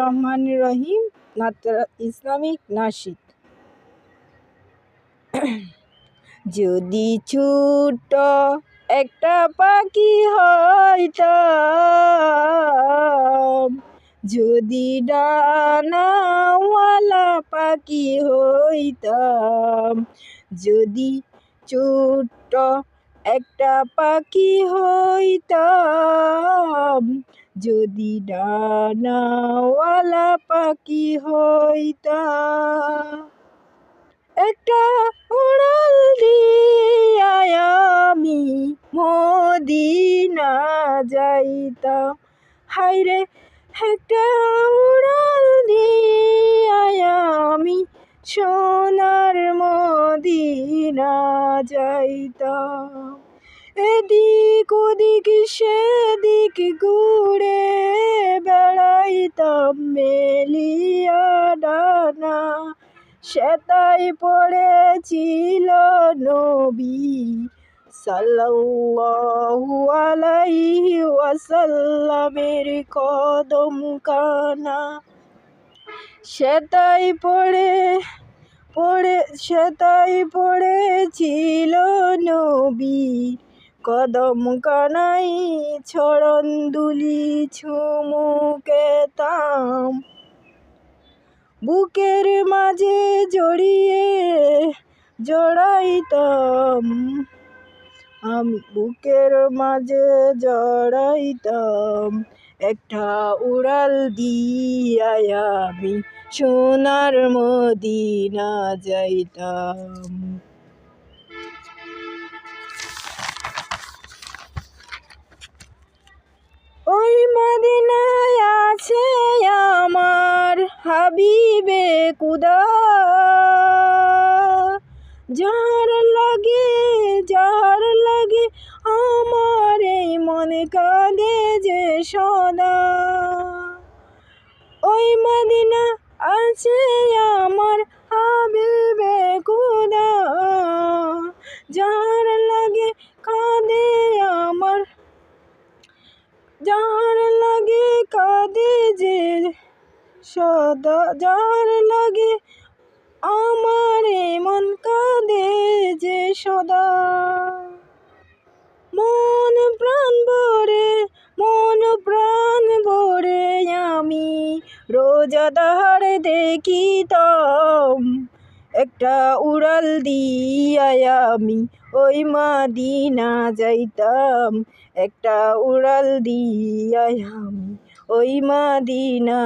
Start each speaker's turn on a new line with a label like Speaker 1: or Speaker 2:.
Speaker 1: রহমানির রহিম, ইসলামিক নাশিদ। যদি ছোট্ট একটা পাখি হইতাম, যদি ডানাওয়ালা পাখি হইতাম, যদি ছোট্ট একটা পাখি হইতাম, যদি ডানাওয়ালা পাখি হইতাম, একটা উড়াল দিয়ায় আমি মদিনা যাইতাম। হায়রে একটা উড়াল দিয়ায় আমি সোনার মদিনা যাইতাম। এদিক ওদিক সেদিক ঘুরে বেড়াইতাম মেলিয়া ডানা, সেতাই পড়েছিল নবী সাল্লাল্লাহু আলাইহি ওয়াসাল্লামের কদম কানা। সেতাই পড়েছিল নবী কদম কানাই, চরণ দুলি চুমুকেতাম। বুকের মাঝে জড়াইতাম, আমি বুকের মাঝে জড়াইতাম। একটা উড়াল দিয়ায় আমি সোনার মদিনা যাইতাম। ওই মদিনায় আছে আমার হাবিবে খুদা, যার লাগে আমার এই মনে কাঁদে যে সদা। ওই মদিনা আছে আমার হাবিবে খুদা, যার লাগে কাঁদে আমার, যার লাগে কাঁদে যে সদা, যার লাগে আমার মন কাঁদে যে সদা। মন প্রাণ ভরে আমি রোজাদার দেখিতাম, একটা উড়াল দিয়ায় আমি ওই মদিনা যাইতাম, একটা উড়াল দিয়ায় আমি ওই মদিনা